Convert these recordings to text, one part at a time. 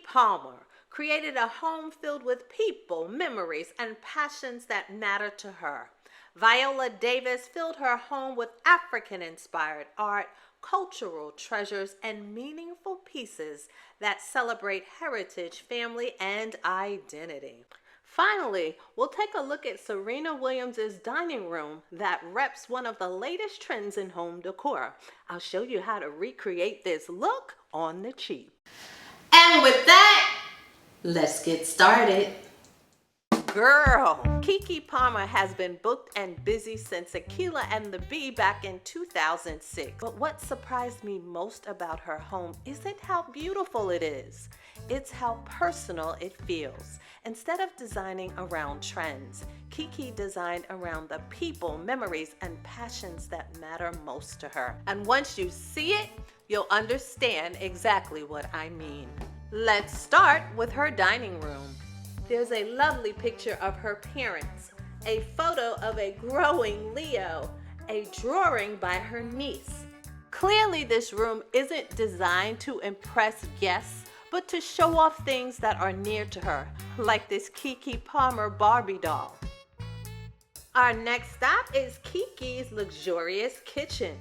Palmer created a home filled with people, memories, and passions that matter to her. Viola Davis filled her home with African-inspired art, cultural treasures, and meaningful pieces that celebrate heritage, family, and identity. Finally, we'll take a look at Serena Williams' dining room that reps one of the latest trends in home decor. I'll show you how to recreate this look on the cheap. And with that, let's get started. Girl, Keke Palmer has been booked and busy since Aquila and the Bee back in 2006. But what surprised me most about her home isn't how beautiful it is. It's how personal it feels. Instead of designing around trends, Keke designed around the people, memories, and passions that matter most to her. And once you see it, you'll understand exactly what I mean. Let's start with her dining room. There's a lovely picture of her parents, a photo of a growing Leo, a drawing by her niece. Clearly, this room isn't designed to impress guests, but to show off things that are near to her, like this Keke Palmer Barbie doll. Our next stop is Keke's luxurious kitchen.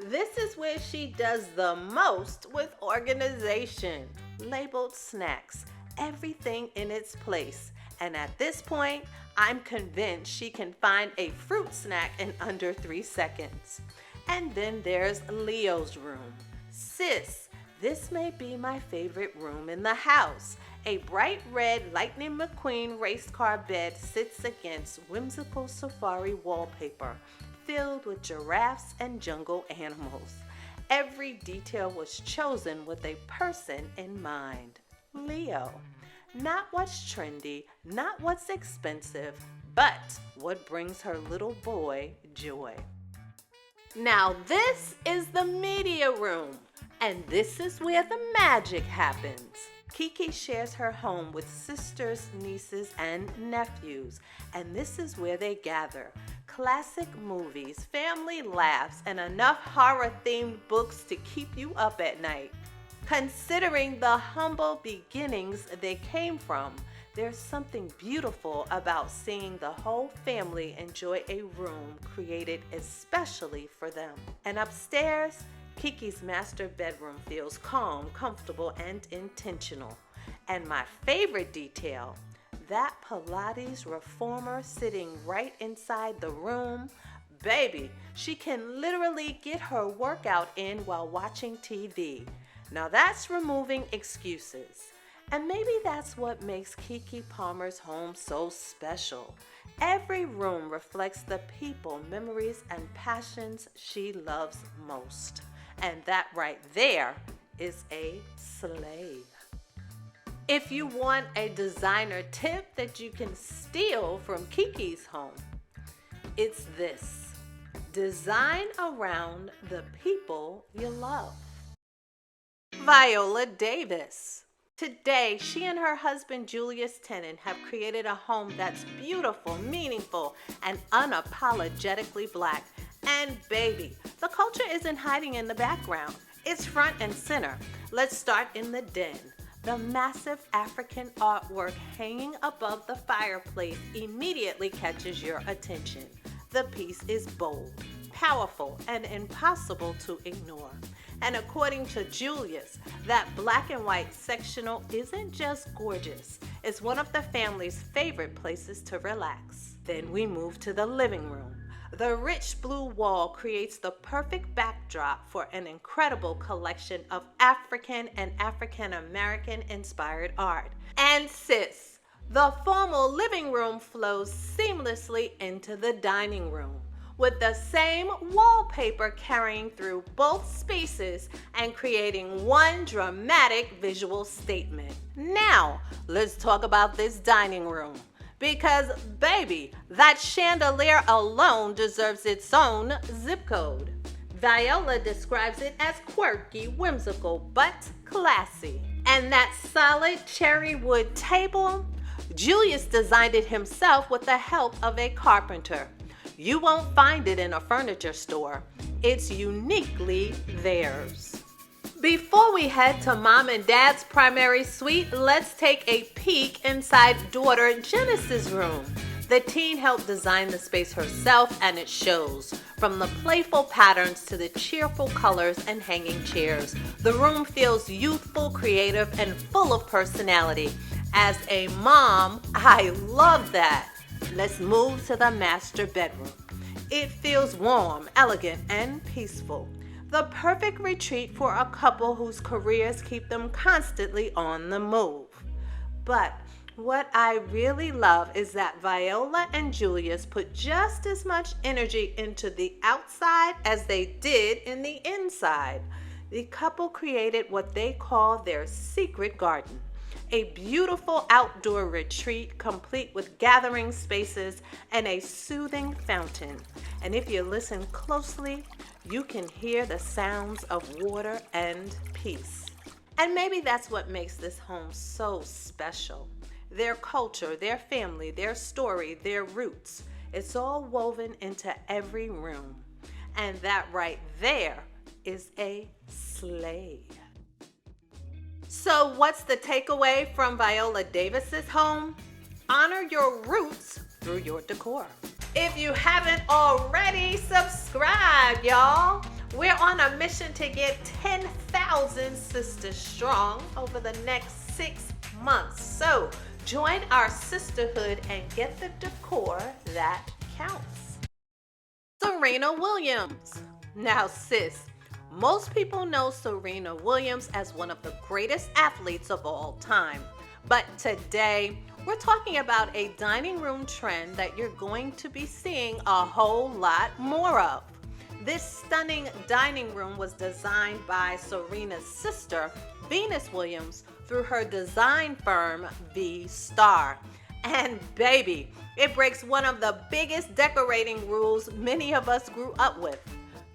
This is where she does the most with organization. Labeled snacks, everything in its place. And at this point, I'm convinced she can find a fruit snack in under 3 seconds. And then there's Leo's room. Sis, this may be my favorite room in the house. A bright red Lightning McQueen race car bed sits against whimsical safari wallpaper filled with giraffes and jungle animals. Every detail was chosen with a person in mind. Leo. Not what's trendy, not what's expensive, but what brings her little boy joy. Now this is the media room, and this is where the magic happens. Keke shares her home with sisters, nieces, and nephews, and this is where they gather. Classic movies, family laughs, and enough horror-themed books to keep you up at night. Considering the humble beginnings they came from, there's something beautiful about seeing the whole family enjoy a room created especially for them. And upstairs, Keke's master bedroom feels calm, comfortable, and intentional. And my favorite detail, that Pilates reformer sitting right inside the room. Baby, she can literally get her workout in while watching TV. Now that's removing excuses. And maybe that's what makes Keke Palmer's home so special. Every room reflects the people, memories, and passions she loves most. And that right there is a slave. If you want a designer tip that you can steal from Keke's home, it's this: design around the people you love. Viola Davis. Today, she and her husband Julius Tennant have created a home that's beautiful, meaningful, and unapologetically Black. And baby, the culture isn't hiding in the background. It's front and center. Let's start in the den. The massive African artwork hanging above the fireplace immediately catches your attention. The piece is bold, powerful, and impossible to ignore. And according to Julius, that black and white sectional isn't just gorgeous, it's one of the family's favorite places to relax. Then we move to the living room. The rich blue wall creates the perfect backdrop for an incredible collection of African and African American inspired art. And sis, the formal living room flows seamlessly into the dining room, with the same wallpaper carrying through both spaces and creating one dramatic visual statement. Now, let's talk about this dining room. Because, baby, that chandelier alone deserves its own zip code. Viola describes it as quirky, whimsical, but classy. And that solid cherry wood table, Julius designed it himself with the help of a carpenter. You won't find it in a furniture store. It's uniquely theirs. Before we head to Mom and Dad's primary suite, let's take a peek inside daughter Genesis' room. The teen helped design the space herself, and it shows. From the playful patterns to the cheerful colors and hanging chairs, the room feels youthful, creative, and full of personality. As a mom, I love that. Let's move to the master bedroom. It feels warm, elegant, and peaceful. The perfect retreat for a couple whose careers keep them constantly on the move. But what I really love is that Viola and Julius put just as much energy into the outside as they did in the inside. The couple created what they call their secret garden, a beautiful outdoor retreat complete with gathering spaces and a soothing fountain. And if you listen closely, you can hear the sounds of water and peace. And maybe that's what makes this home so special. Their culture, their family, their story, their roots. It's all woven into every room. And that right there is a sleigh. So what's the takeaway from Viola Davis's home? Honor your roots through your decor. If you haven't already, subscribe, y'all. We're on a mission to get 10,000 sisters strong over the next 6 months. So join our sisterhood and get the decor that counts. Serena Williams. Now, sis, most people know Serena Williams as one of the greatest athletes of all time. But today, we're talking about a dining room trend that you're going to be seeing a whole lot more of. This stunning dining room was designed by Serena's sister, Venus Williams, through her design firm, V-Star. And baby, it breaks one of the biggest decorating rules many of us grew up with.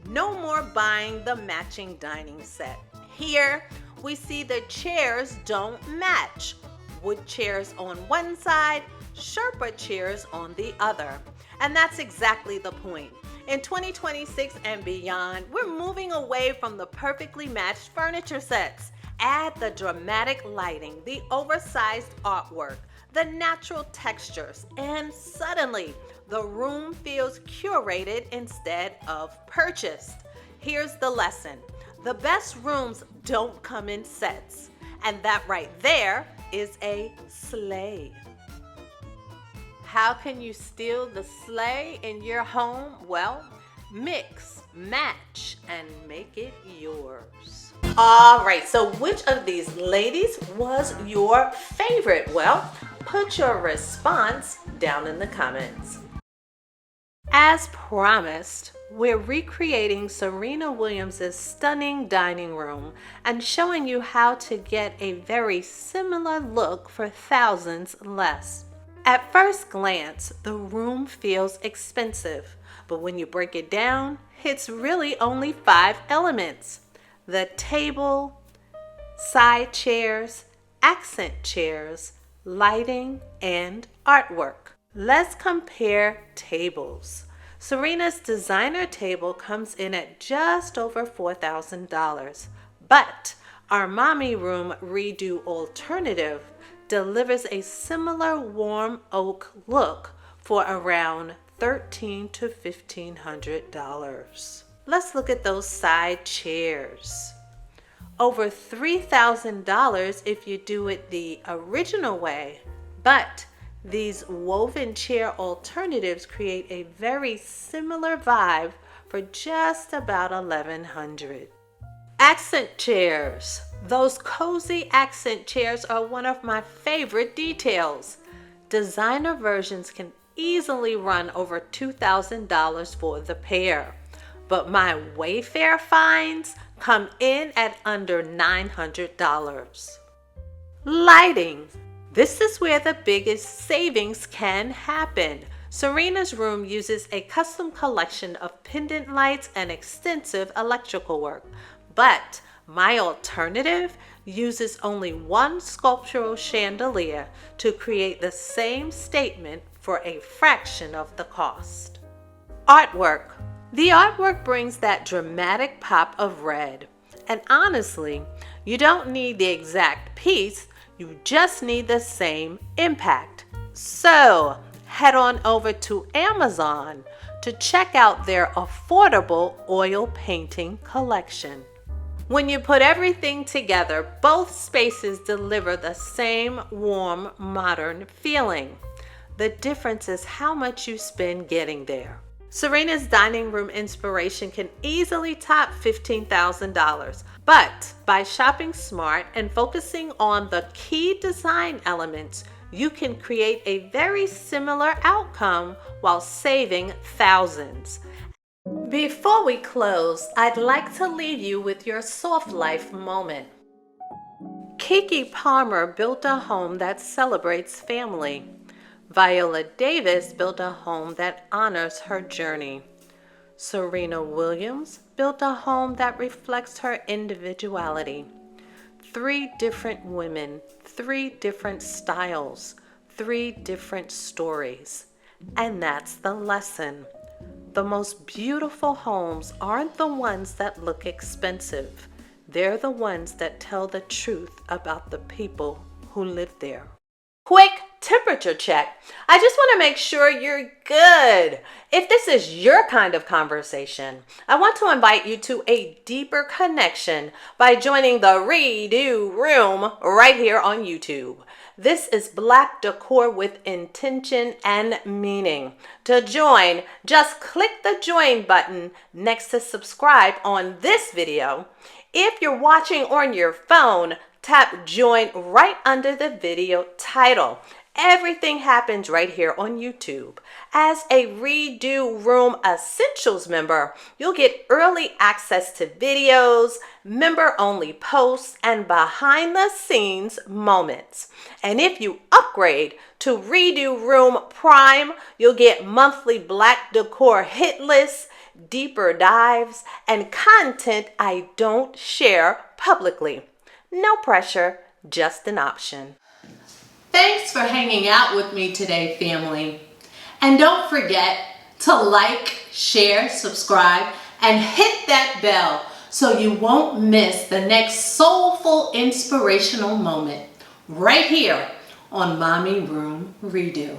No more buying the matching dining set. Here, we see the chairs don't match. Wood chairs on one side, Sherpa chairs on the other. And that's exactly the point. In 2026 and beyond, we're moving away from the perfectly matched furniture sets. Add the dramatic lighting, the oversized artwork, the natural textures, and suddenly the room feels curated instead of purchased. Here's the lesson. The best rooms don't come in sets. And that right there is a sleigh. How can you steal the sleigh in your home? Well, mix, match, and make it yours. All right, so which of these ladies was your favorite? Well, put your response down in the comments. As promised, we're recreating Serena Williams' stunning dining room and showing you how to get a very similar look for thousands less. At first glance, the room feels expensive, but when you break it down, it's really only 5 elements: the table, side chairs, accent chairs, lighting, and artwork. Let's compare tables. Serena's designer table comes in at just over $4,000, but our Mommy Room Redo Alternative delivers a similar warm oak look for around $1,300 to $1,500. Let's look at those side chairs. Over $3,000 if you do it the original way, but these woven chair alternatives create a very similar vibe for just about $1,100. Accent chairs. Those cozy accent chairs are one of my favorite details. Designer versions can easily run over $2,000 for the pair, but my Wayfair finds come in at under $900. Lighting. This is where the biggest savings can happen. Serena's room uses a custom collection of pendant lights and extensive electrical work, but my alternative uses only one sculptural chandelier to create the same statement for a fraction of the cost. Artwork. The artwork brings that dramatic pop of red. And honestly, you don't need the exact piece, you just need the same impact. So head on over to Amazon to check out their affordable oil painting collection. When you put everything together, both spaces deliver the same warm, modern feeling. The difference is how much you spend getting there. Serena's dining room inspiration can easily top $15,000, but by shopping smart and focusing on the key design elements, you can create a very similar outcome while saving thousands. Before we close, I'd like to leave you with your soft life moment. Keke Palmer built a home that celebrates family. Viola Davis built a home that honors her journey. Serena Williams built a home that reflects her individuality. 3 different women, 3 different styles, 3 different stories. And that's the lesson. The most beautiful homes aren't the ones that look expensive. They're the ones that tell the truth about the people who live there. Quick temperature check. I just want to make sure you're good. If this is your kind of conversation, I want to invite you to a deeper connection by joining the Redo Room right here on YouTube. This is Black Decor with intention and meaning. To join, just click the join button next to subscribe on this video. If you're watching on your phone, tap join right under the video title. Everything happens right here on YouTube. As a Redo Room Essentials member, you'll get early access to videos, member-only posts, and behind-the-scenes moments. And if you upgrade to Redo Room Prime, you'll get monthly Black Decor hit lists, deeper dives, and content I don't share publicly. No pressure, just an option. Thanks for hanging out with me today, family. And don't forget to like, share, subscribe, and hit that bell so you won't miss the next soulful, inspirational moment right here on Mommy Room Redo.